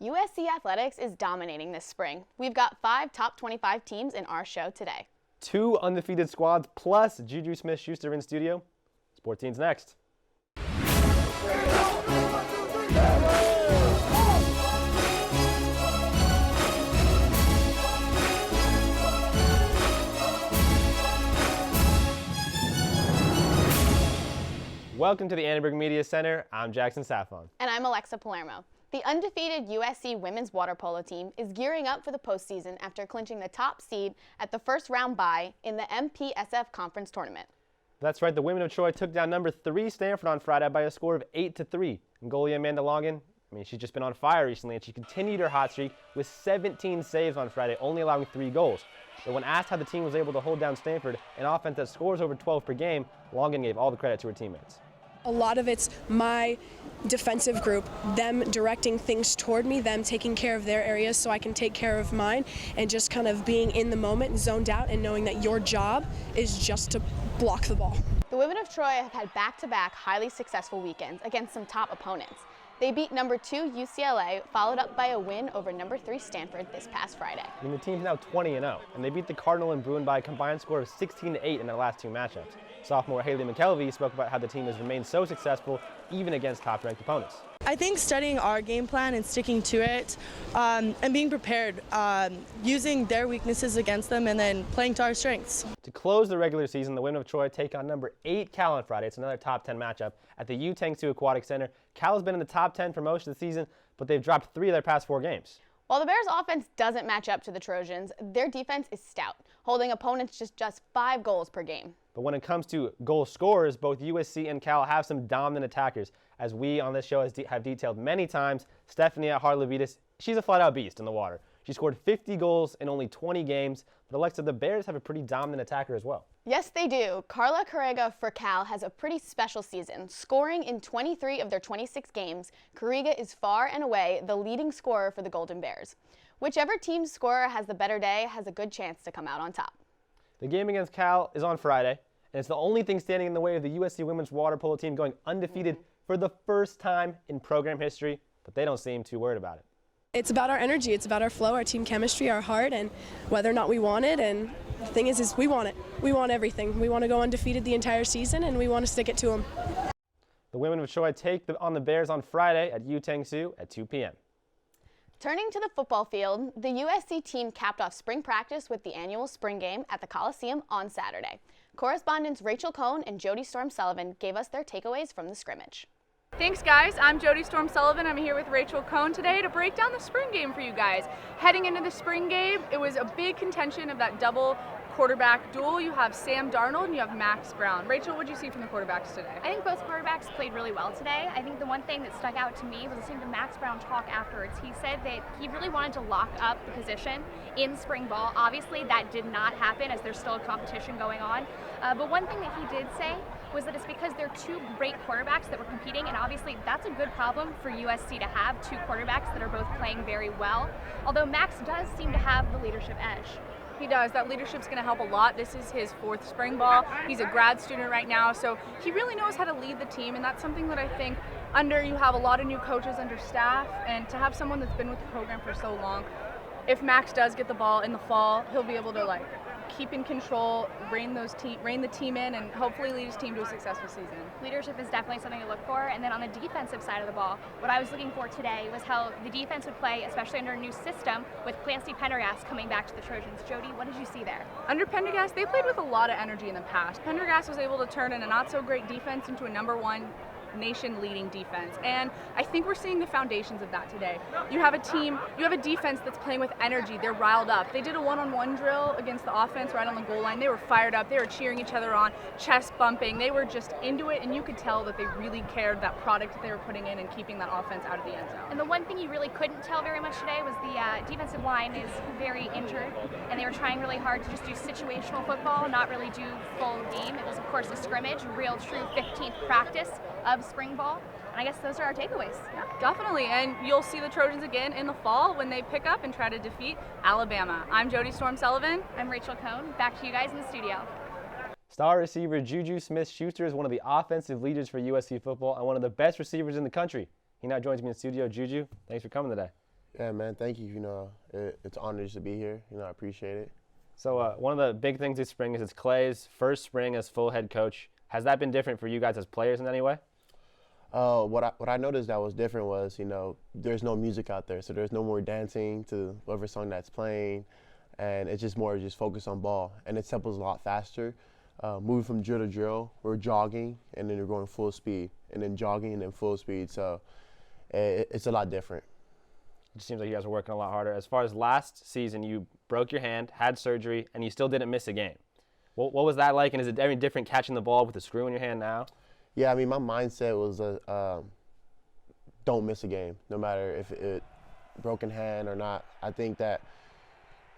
USC Athletics is dominating this spring. We've got 5 top 25 teams in our show today. 2 undefeated squads plus Juju Smith-Schuster in studio. Sport Teens next. Welcome to the Annenberg Media Center. I'm Jackson Safon. And I'm Alexa Palermo. The undefeated USC women's water polo team is gearing up for the postseason after clinching the top seed at the first round bye in the MPSF Conference Tournament. That's right, the women of Troy took down number 3 Stanford on Friday by a score of 8-3. And goalie Amanda Logan, she's just been on fire recently, and she continued her hot streak with 17 saves on Friday, only allowing 3 goals. But when asked how the team was able to hold down Stanford, an offense that scores over 12 per game, Logan gave all the credit to her teammates. A lot of it's my defensive group, them directing things toward me, them taking care of their areas so I can take care of mine, and just kind of being in the moment and zoned out and knowing that your job is just to block the ball. The women of Troy have had back-to-back highly successful weekends against some top opponents. They beat number 2 UCLA, followed up by a win over number 3 Stanford this past Friday. The team's now 20-0, and they beat the Cardinal and Bruin by a combined score of 16-8 in their last 2 matchups. Sophomore Haley McKelvey spoke about how the team has remained so successful even against top-ranked opponents. I think studying our game plan and sticking to it and being prepared, using their weaknesses against them and then playing to our strengths. To close the regular season, the women of Troy take on number 8 Cal on Friday. It's another top 10 matchup at the U-Tang-Sioux Aquatic Center. Cal has been in the top 10 for most of the season, but they've dropped 3 of their past 4 games. While the Bears' offense doesn't match up to the Trojans, their defense is stout, holding opponents just 5 goals per game. But when it comes to goal scorers, both USC and Cal have some dominant attackers. As we on this show have detailed many times, Stephanie Harlevitas, she's a flat-out beast in the water. She scored 50 goals in only 20 games, but Alexa, the Bears have a pretty dominant attacker as well. Yes, they do. Carla Carrega for Cal has a pretty special season. Scoring in 23 of their 26 games, Carrega is far and away the leading scorer for the Golden Bears. Whichever team's scorer has the better day has a good chance to come out on top. The game against Cal is on Friday, and it's the only thing standing in the way of the USC women's water polo team going undefeated for the first time in program history, but they don't seem too worried about it. It's about our energy, it's about our flow, our team chemistry, our heart, and whether or not we want it. And the thing is we want it. We want everything. We want to go undefeated the entire season, and we want to stick it to them. The women of Troy take on the Bears on Friday at U-Tang-Sioux at 2 p.m. Turning to the football field, the USC team capped off spring practice with the annual spring game at the Coliseum on Saturday. Correspondents Rachel Kohn and Jodee Sullivan gave us their takeaways from the scrimmage. Thanks guys, I'm Jodee Sullivan. I'm here with Rachel Kohn today to break down the spring game for you guys. Heading into the spring game, it was a big contention of that double quarterback duel. You have Sam Darnold and you have Max Brown. Rachel, what did you see from the quarterbacks today? I think both quarterbacks played really well today. I think the one thing that stuck out to me was listening to Max Brown talk afterwards. He said that he really wanted to lock up the position in spring ball. Obviously, that did not happen as there's still a competition going on. But one thing that he did say was that it's because they're 2 great quarterbacks that were competing, and obviously that's a good problem for USC to have 2 quarterbacks that are both playing very well, although Max does seem to have the leadership edge. He does. That leadership's going to help a lot. This is his 4th spring ball. He's a grad student right now, so he really knows how to lead the team, and that's something that I think you have a lot of new coaches under staff, and to have someone that's been with the program for so long, if Max does get the ball in the fall, he'll be able to keep in control, rein the team in, and hopefully lead his team to a successful season. Leadership is definitely something to look for. And then on the defensive side of the ball, what I was looking for today was how the defense would play, especially under a new system with Clancy Pendergast coming back to the Trojans. Jodee, what did you see there? Under Pendergast, they played with a lot of energy in the past. Pendergast was able to turn in a not-so-great defense into a #1 nation-leading defense, and I think we're seeing the foundations of that today. You have a defense that's playing with energy. They're riled up. They did a one-on-one drill against the offense right on the goal line. They were fired up. They were cheering each other on, chest bumping. They were just into it, and you could tell that they really cared that product that they were putting in and keeping that offense out of the end zone. And the one thing you really couldn't tell very much today was the defensive line is very injured, and they were trying really hard to just do situational football, not really do full game. It was, of course, a scrimmage, real true 15th practice of spring ball, and I guess those are our takeaways. Yeah, definitely, and you'll see the Trojans again in the fall when they pick up and try to defeat Alabama. I'm Jodee Sullivan. I'm Rachel Kohn. Back to you guys in the studio. Star receiver Juju Smith-Schuster is one of the offensive leaders for USC football and one of the best receivers in the country. He now joins me in the studio. Juju, thanks for coming today. Yeah, man, thank you. It's an honor just to be here. I appreciate it. So one of the big things this spring is it's Clay's first spring as full head coach. Has that been different for you guys as players in any way? What I noticed that was different was, there's no music out there, so there's no more dancing to whatever song that's playing, and it's just more just focus on ball, and it tempos a lot faster. Moving from drill to drill, we're jogging, and then you're going full speed, and then jogging, and then full speed, so it's a lot different. It seems like you guys are working a lot harder. As far as last season, you broke your hand, had surgery, and you still didn't miss a game. What was that like, and is it any different catching the ball with a screw in your hand now? Yeah, I mean, my mindset was don't miss a game, no matter if it broken hand or not. I think that,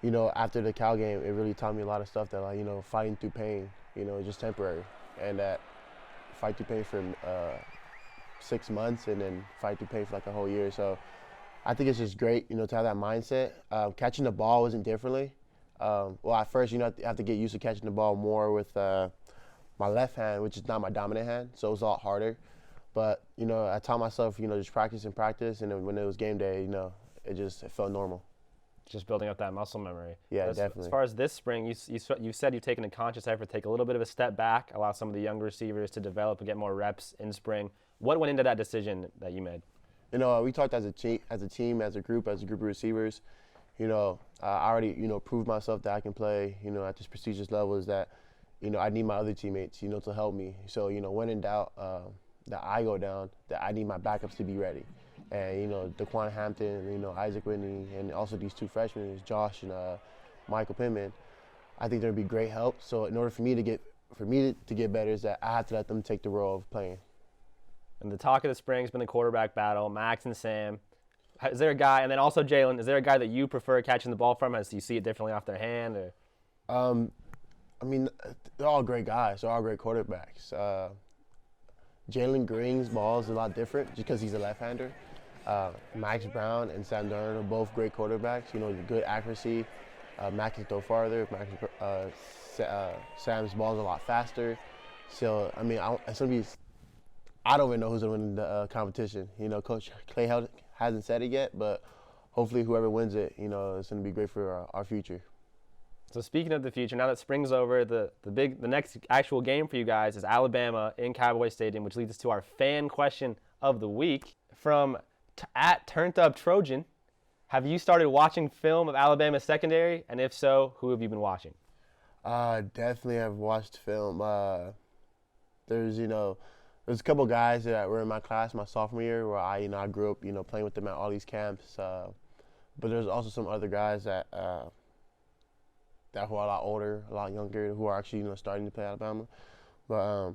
after the Cal game, it really taught me a lot of stuff that, like, fighting through pain, is just temporary, and that fight through pain for 6 months and then fight through pain for like a whole year. So I think it's just great, to have that mindset. Catching the ball wasn't differently. Well, at first, I have to get used to catching the ball more with my left hand, which is not my dominant hand, so it was a lot harder. But, I taught myself, just practice and practice, and then when it was game day, it felt normal. Just building up that muscle memory. Yeah, definitely. As far as this spring, you said you've taken a conscious effort to take a little bit of a step back, allow some of the younger receivers to develop and get more reps in spring. What went into that decision that you made? We talked as a team, as a group of receivers. I already, proved myself that I can play, at this prestigious level is that, I need my other teammates, to help me. So, when in doubt that I go down, that I need my backups to be ready. And, Daquan Hampton, Isaac Whitney, and also these two freshmen, Josh and Michael Pittman, I think they're going to be great help. So in order for me to get better is that I have to let them take the role of playing. And the talk of the spring has been the quarterback battle, Max and Sam. Is there a guy, and then also Jalen, is there a guy that you prefer catching the ball from as you see it differently off their hand? Or? I mean, they're all great guys. They're all great quarterbacks. Jalen Green's ball is a lot different just because he's a left-hander. Max Brown and Sam Darnold are both great quarterbacks, good accuracy. Max can throw farther. Sam's ball is a lot faster. So, I mean, I don't even know who's going to win the competition. Coach Clay hasn't said it yet, but hopefully whoever wins it, it's going to be great for our future. So speaking of the future, now that spring's over, the next actual game for you guys is Alabama in Cowboy Stadium, which leads us to our fan question of the week from at Turned Up Trojan. Have you started watching film of Alabama secondary? And if so, who have you been watching? Definitely have watched film. There's a couple guys that were in my class my sophomore year where I grew up, playing with them at all these camps. But there's also some other guys that who are a lot older, a lot younger, who are actually, starting to play Alabama. But,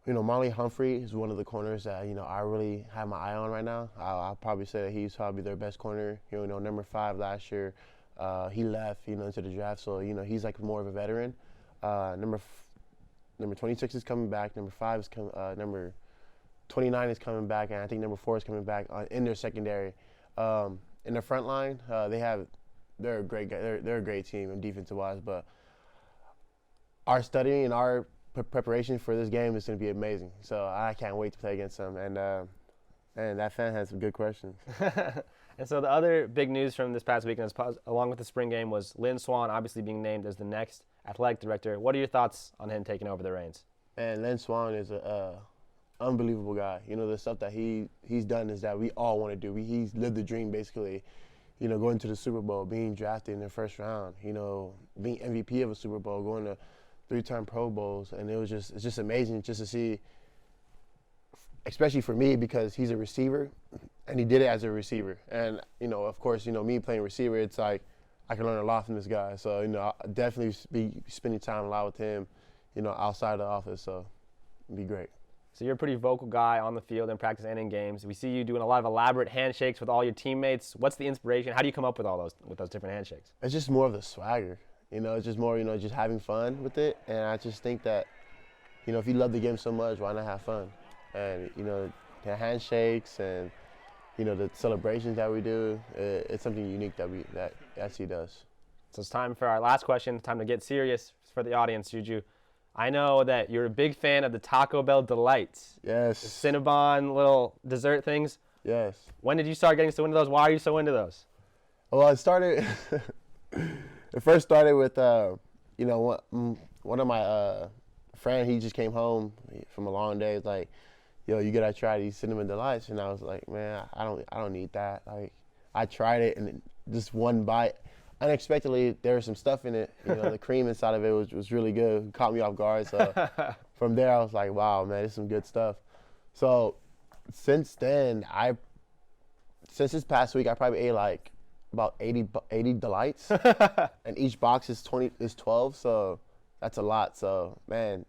Marley Humphrey is one of the corners that, I really have my eye on right now. I'll probably say that he's probably their best corner. Number 5 last year, he left, into the draft. So, he's like more of a veteran. Number 26 is coming back. Number 5 is number 29 is coming back, and I think number 4 is coming back in their secondary. In the front line, they're a great guy. They're a great team and defensive wise, but our studying and our preparation for this game is going to be amazing. So I can't wait to play against them. And that fan has some good questions. And so the other big news from this past weekend, along with the spring game, was Lynn Swann obviously being named as the next athletic director. What are your thoughts on him taking over the reins? And Lynn Swann is a unbelievable guy. The stuff that he's done is that we all want to do. He's lived the dream basically. Going to the Super Bowl, being drafted in the first round, being MVP of a Super Bowl, going to 3-time Pro Bowls, and it's just amazing just to see, especially for me because he's a receiver, and he did it as a receiver. And, of course, me playing receiver, it's like I can learn a lot from this guy. So, I'll definitely be spending time a lot with him, outside of the office, so it'd be great. So you're a pretty vocal guy on the field in practice and in games. We see you doing a lot of elaborate handshakes with all your teammates. What's the inspiration? How do you come up with those different handshakes? It's just more of the swagger. It's just more, just having fun with it. And I just think that, if you love the game so much, why not have fun? And, the handshakes and, the celebrations that we do, it's something unique that SC does. So it's time for our last question. Time to get serious for the audience, Juju. I know that you're a big fan of the Taco Bell Delights. Yes. The Cinnabon little dessert things. Yes. When did you start getting so into those? Why are you so into those? Well, it started. It first started with, you know, one of my friend. He just came home from a long day. He's like, "Yo, you gotta try these cinnamon delights." And I was like, "Man, I don't need that." Like, I tried it, and just one bite, unexpectedly, there was some stuff in it. You know, the cream inside of it was really good. It caught me off guard. So from there, I was like, "Wow, man, this is some good stuff." So since then, since this past week, I probably ate like about 80 delights, and each box is 12, so that's a lot. So man,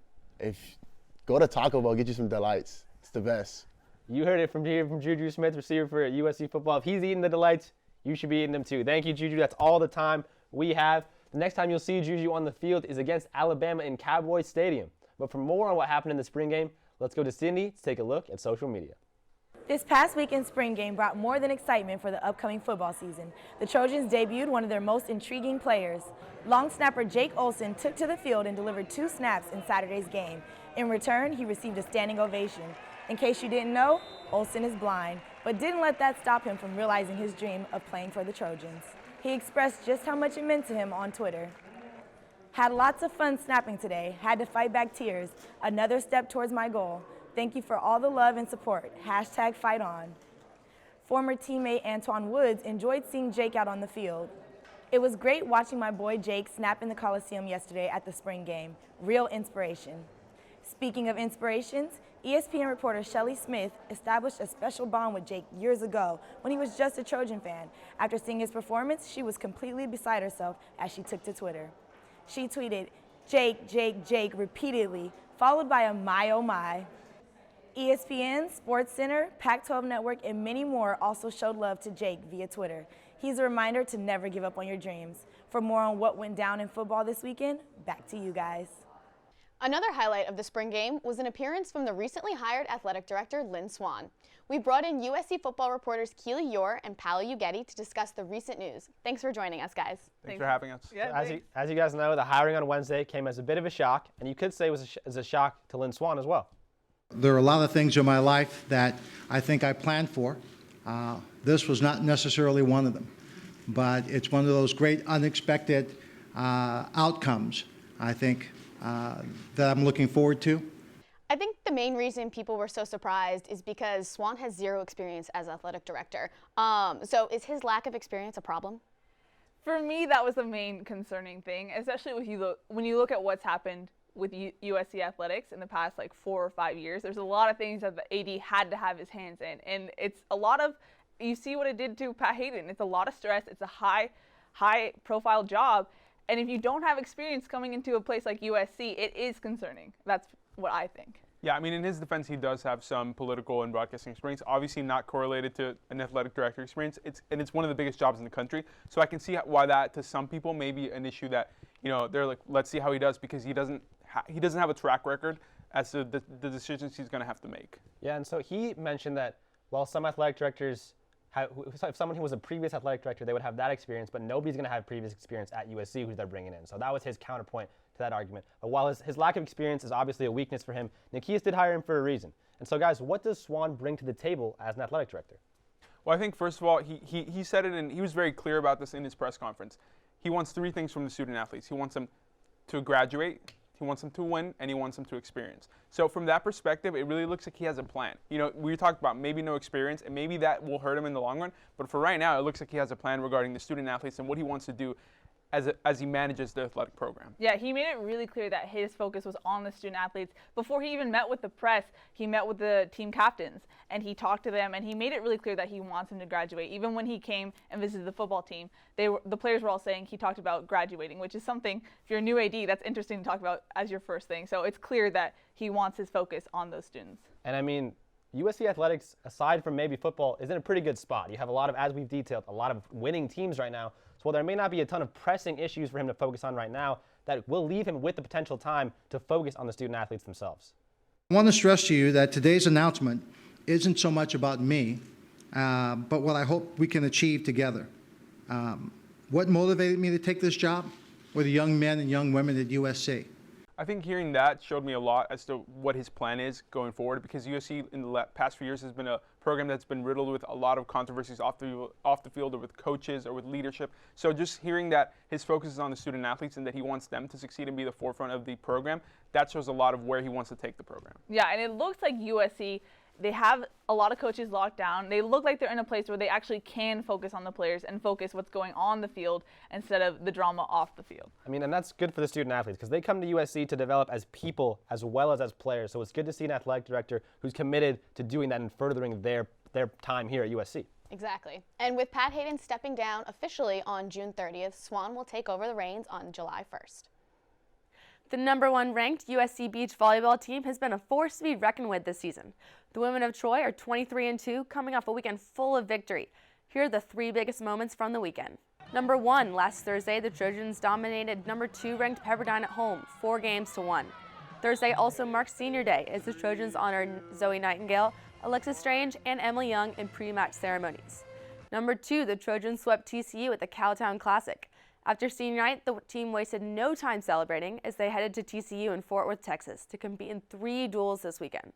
go to Taco Bell, get you some delights. It's the best. You heard it from here from Juju Smith, receiver for USC Football. If he's eating the delights, you should be eating them too. Thank you, Juju. That's all the time we have. The next time you'll see Juju on the field is against Alabama in Cowboys Stadium. But for more on what happened in the spring game, let's go to Cindy to take a look at social media. This past weekend's spring game brought more than excitement for the upcoming football season. The Trojans debuted one of their most intriguing players. Long snapper Jake Olsen took to the field and delivered 2 snaps in Saturday's game. In return, he received a standing ovation. In case you didn't know, Olsen is blind, but didn't let that stop him from realizing his dream of playing for the Trojans. He expressed just how much it meant to him on Twitter. Had lots of fun snapping today, had to fight back tears. Another step towards my goal. Thank you for all the love and support. #FightOn. Former teammate Antoine Woods enjoyed seeing Jake out on the field. It was great watching my boy Jake snap in the Coliseum yesterday at the spring game. Real inspiration. Speaking of inspirations, ESPN reporter Shelly Smith established a special bond with Jake years ago when he was just a Trojan fan. After seeing his performance, she was completely beside herself as she took to Twitter. She tweeted, "Jake, Jake, Jake," repeatedly, followed by a "my oh my." ESPN, SportsCenter, Pac-12 Network, and many more also showed love to Jake via Twitter. He's a reminder to never give up on your dreams. For more on what went down in football this weekend, back to you guys. Another highlight of the spring game was an appearance from the recently hired athletic director, Lynn Swann. We brought in USC football reporters Keely, Eure, and Paolo Uggetti to discuss the recent news. Thanks for joining us, guys. Thanks for having us. Yeah, As you guys know, the hiring on Wednesday came as a bit of a shock, and you could say it was a shock to Lynn Swann as well. There are a lot of things in my life that I think I planned for. This was not necessarily one of them, but it's one of those great unexpected outcomes, I think, that I'm looking forward to. I think the main reason people were so surprised is because Swann has zero experience as athletic director. So is his lack of experience a problem? For me, that was the main concerning thing, especially when you look at what's happened with USC athletics in the past 4 or 5 years. There's a lot of things that the AD had to have his hands in, and it's a lot of, you see what it did to Pat Hayden. It's a lot of stress. It's a high profile job, and if you don't have experience coming into a place like USC, it is concerning. That's what I think. Yeah, I mean, in his defense, he does have some political and broadcasting experience, obviously not correlated to an athletic director experience. It's one of the biggest jobs in the country. So I can see why that, to some people, may be an issue that, they're like, let's see how he does, because he doesn't have a track record as to the decisions he's going to have to make. Yeah, and so he mentioned that while some athletic directors, if someone who was a previous athletic director, they would have that experience, but nobody's going to have previous experience at USC who they're bringing in. So that was his counterpoint to that argument. But while his lack of experience is obviously a weakness for him, Nikias did hire him for a reason. And so, guys, what does Swann bring to the table as an athletic director? Well, I think, first of all, he said it, and he was very clear about this in his press conference. He wants 3 things from the student athletes. He wants them to graduate, he wants them to win, and he wants them to experience. So from that perspective, it really looks like he has a plan. We talked about maybe no experience, and maybe that will hurt him in the long run. But for right now, it looks like he has a plan regarding the student athletes and what he wants to do as he manages the athletic program. Yeah, he made it really clear that his focus was on the student athletes. Before he even met with the press, he met with the team captains, and he talked to them, and he made it really clear that he wants them to graduate. Even when he came and visited the football team, the players were all saying he talked about graduating, which is something, if you're a new AD, that's interesting to talk about as your first thing. So it's clear that he wants his focus on those students. And I mean, USC athletics, aside from maybe football, is in a pretty good spot. You have a lot of, as we've detailed, a lot of winning teams right now. So while there may not be a ton of pressing issues for him to focus on right now, that will leave him with the potential time to focus on the student athletes themselves. I want to stress to you that today's announcement isn't so much about me, but what I hope we can achieve together. What motivated me to take this job were the young men and young women at USC. I think hearing that showed me a lot as to what his plan is going forward, because USC in the past few years has been a program that's been riddled with a lot of controversies off the field or with coaches or with leadership. So just hearing that his focus is on the student athletes and that he wants them to succeed and be the forefront of the program, that shows a lot of where he wants to take the program. Yeah, and it looks like USC, they have a lot of coaches locked down. They look like they're in a place where they actually can focus on the players and focus what's going on the field instead of the drama off the field. I mean, and that's good for the student athletes because they come to USC to develop as people as well as players. So it's good to see an athletic director who's committed to doing that and furthering their time here at USC. Exactly. And with Pat Hayden stepping down officially on June 30th, Swann will take over the reins on July 1st. The #1 ranked USC Beach Volleyball team has been a force to be reckoned with this season. The women of Troy are 23-2, coming off a weekend full of victory. Here are the 3 biggest moments from the weekend. #1, last Thursday, the Trojans dominated #2 ranked Pepperdine at home, 4-1. Thursday also marks Senior Day as the Trojans honored Zoe Nightingale, Alexa Strange, and Emily Young in pre-match ceremonies. #2, the Trojans swept TCU at the Cowtown Classic. After senior night, the team wasted no time celebrating as they headed to TCU in Fort Worth, Texas to compete in 3 duels this weekend.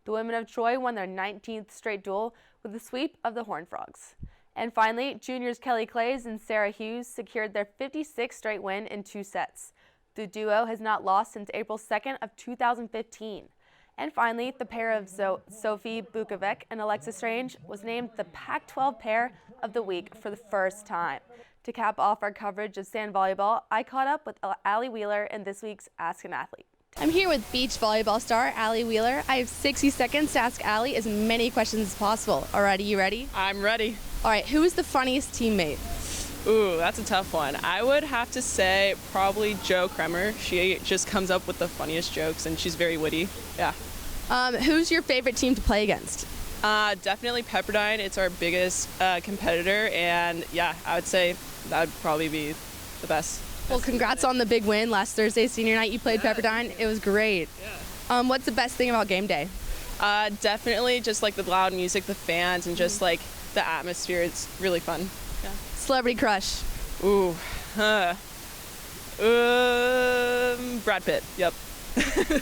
The women of Troy won their 19th straight duel with the sweep of the Horned Frogs. And finally, juniors Kelly Clays and Sarah Hughes secured their 56th straight win in 2 sets. The duo has not lost since April 2nd of 2015. And finally, the pair of Sophie Bukovic and Alexa Strange was named the Pac-12 Pair of the Week for the first time. To cap off our coverage of sand volleyball, I caught up with Allie Wheeler in this week's Ask an Athlete. I'm here with beach volleyball star Allie Wheeler. I have 60 seconds to ask Allie as many questions as possible. Alrighty, you ready? I'm ready. All right, who is the funniest teammate? Ooh, that's a tough one. I would have to say probably Jo Kremer. She just comes up with the funniest jokes and she's very witty. Yeah. Who's your favorite team to play against? Definitely Pepperdine. It's our biggest competitor, and yeah, I would say that would probably be the best. Well, congrats on the big win last Thursday, senior night. You played Pepperdine. It was great. Yeah. What's the best thing about game day? Definitely just like the loud music, the fans, and just like the atmosphere. It's really fun. Yeah. Celebrity crush? Ooh. Brad Pitt. Yep.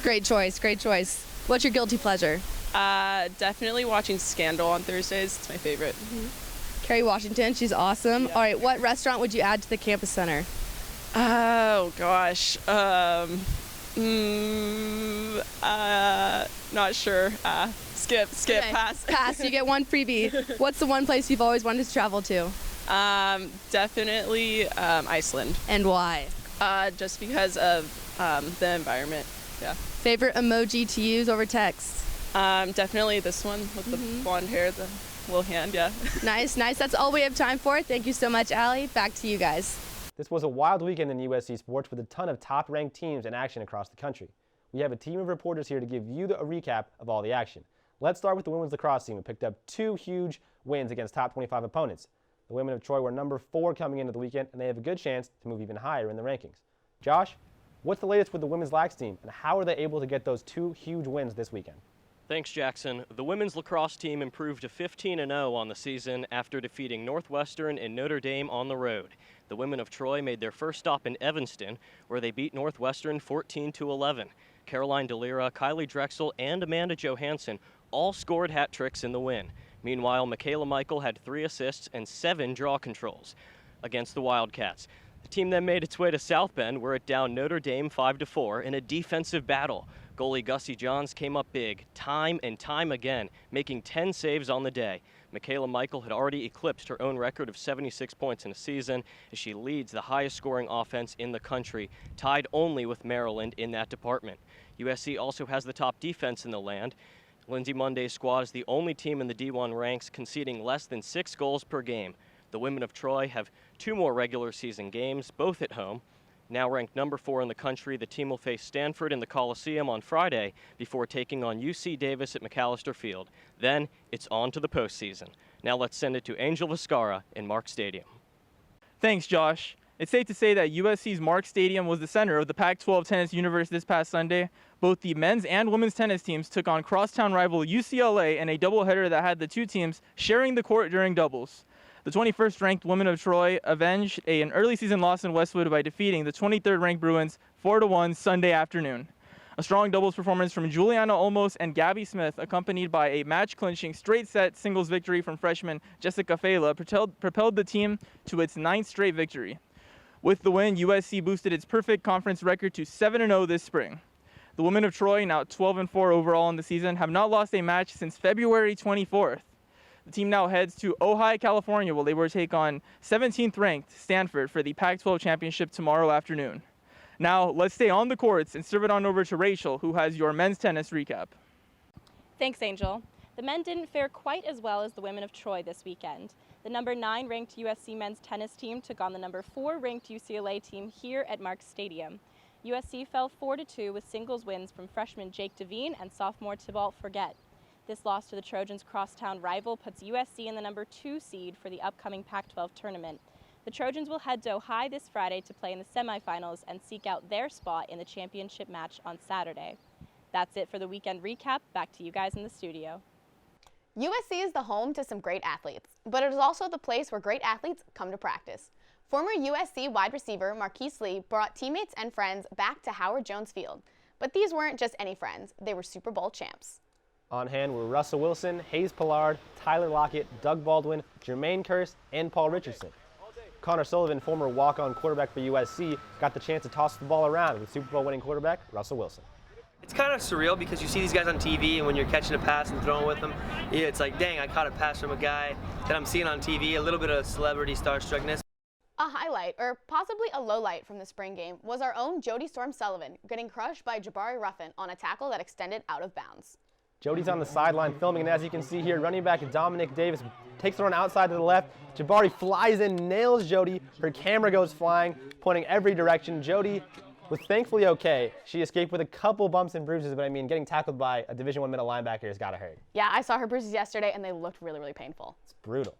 Great choice. Great choice. What's your guilty pleasure? Definitely watching Scandal on Thursdays. It's my favorite. Kerry Washington, she's awesome. Yeah. All right, what restaurant would you add to the campus center? Oh gosh. Not sure. Skip, Okay. pass. Pass, you get one freebie. What's the one place you've always wanted to travel to? Definitely Iceland. And why? Just because of the environment. Yeah. Favorite emoji to use over text? Definitely this one with the blonde hair, the little hand, yeah. Nice. That's all we have time for. Thank you so much, Allie. Back to you guys. This was a wild weekend in USC sports with a ton of top-ranked teams in action across the country. We have a team of reporters here to give you a recap of all the action. Let's start with the women's lacrosse team, who picked up 2 huge wins against top 25 opponents. The women of Troy were #4 coming into the weekend, and they have a good chance to move even higher in the rankings. Josh, what's the latest with the women's lax team, and how are they able to get those 2 huge wins this weekend? Thanks, Jackson. The women's lacrosse team improved to 15-0 on the season after defeating Northwestern and Notre Dame on the road. The women of Troy made their first stop in Evanston, where they beat Northwestern 14-11. Caroline DeLira, Kylie Drexel, and Amanda Johansson all scored hat tricks in the win. Meanwhile, Michaela Michael had 3 assists and 7 draw controls against the Wildcats. The team then made its way to South Bend, where it downed Notre Dame 5-4 in a defensive battle. Goalie Gussie Johns came up big, time and time again, making 10 saves on the day. Michaela Michael had already eclipsed her own record of 76 points in a season, as she leads the highest scoring offense in the country, tied only with Maryland in that department. USC also has the top defense in the land. Lindsey Monday's squad is the only team in the D1 ranks conceding less than 6 goals per game. The women of Troy have 2 more regular season games, both at home. Now ranked #4 in the country, the team will face Stanford in the Coliseum on Friday before taking on UC Davis at McAllister Field. Then it's on to the postseason. Now let's send it to Angel Viscara in Mark Stadium. Thanks, Josh. It's safe to say that USC's Mark Stadium was the center of the Pac-12 tennis universe this past Sunday. Both the men's and women's tennis teams took on crosstown rival UCLA in a doubleheader that had the 2 teams sharing the court during doubles. The 21st-ranked women of Troy avenged an early season loss in Westwood by defeating the 23rd-ranked Bruins 4-1 Sunday afternoon. A strong doubles performance from Juliana Olmos and Gabby Smith, accompanied by a match-clinching straight-set singles victory from freshman Jessica Fela, propelled the team to its 9th straight victory. With the win, USC boosted its perfect conference record to 7-0 this spring. The women of Troy, now 12-4 overall in the season, have not lost a match since February 24th. The team now heads to Ojai, California, where they will take on 17th-ranked Stanford for the Pac-12 championship tomorrow afternoon. Now, let's stay on the courts and serve it on over to Rachel, who has your men's tennis recap. Thanks, Angel. The men didn't fare quite as well as the women of Troy this weekend. The number 9 ranked USC men's tennis team took on the number 4 ranked UCLA team here at Marks Stadium. USC fell 4-2 with singles wins from freshman Jake Devine and sophomore Thibault Forget. This loss to the Trojans' crosstown rival puts USC in the number 2 seed for the upcoming Pac-12 tournament. The Trojans will head to Ojai this Friday to play in the semifinals and seek out their spot in the championship match on Saturday. That's it for the weekend recap. Back to you guys in the studio. USC is the home to some great athletes, but it is also the place where great athletes come to practice. Former USC wide receiver Marquise Lee brought teammates and friends back to Howard Jones Field. But these weren't just any friends, they were Super Bowl champs. On hand were Russell Wilson, Hayes Pillard, Tyler Lockett, Doug Baldwin, Jermaine Kearse, and Paul Richardson. Connor Sullivan, former walk-on quarterback for USC, got the chance to toss the ball around with Super Bowl winning quarterback Russell Wilson. It's kind of surreal because you see these guys on TV, and when you're catching a pass and throwing with them, it's like, dang, I caught a pass from a guy that I'm seeing on TV, a little bit of celebrity starstruckness. A highlight, or possibly a lowlight from the spring game, was our own Jodee Sullivan getting crushed by Jabari Ruffin on a tackle that extended out of bounds. Jody's on the sideline filming, and as you can see here, running back Dominic Davis takes her on outside to the left. Jabari flies in, nails Jodee. Her camera goes flying, pointing every direction. Jodee was thankfully okay. She escaped with a couple bumps and bruises, but I mean, getting tackled by a Division I middle linebacker has got to hurt. Yeah, I saw her bruises yesterday, and they looked really, really painful. It's brutal.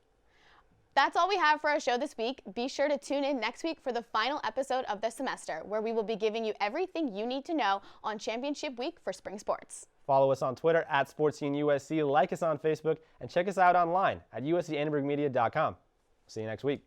That's all we have for our show this week. Be sure to tune in next week for the final episode of the semester, where we will be giving you everything you need to know on Championship Week for spring sports. Follow us on Twitter at SportsSceneUSC, like us on Facebook, and check us out online at uscannenbergmedia.com. See you next week.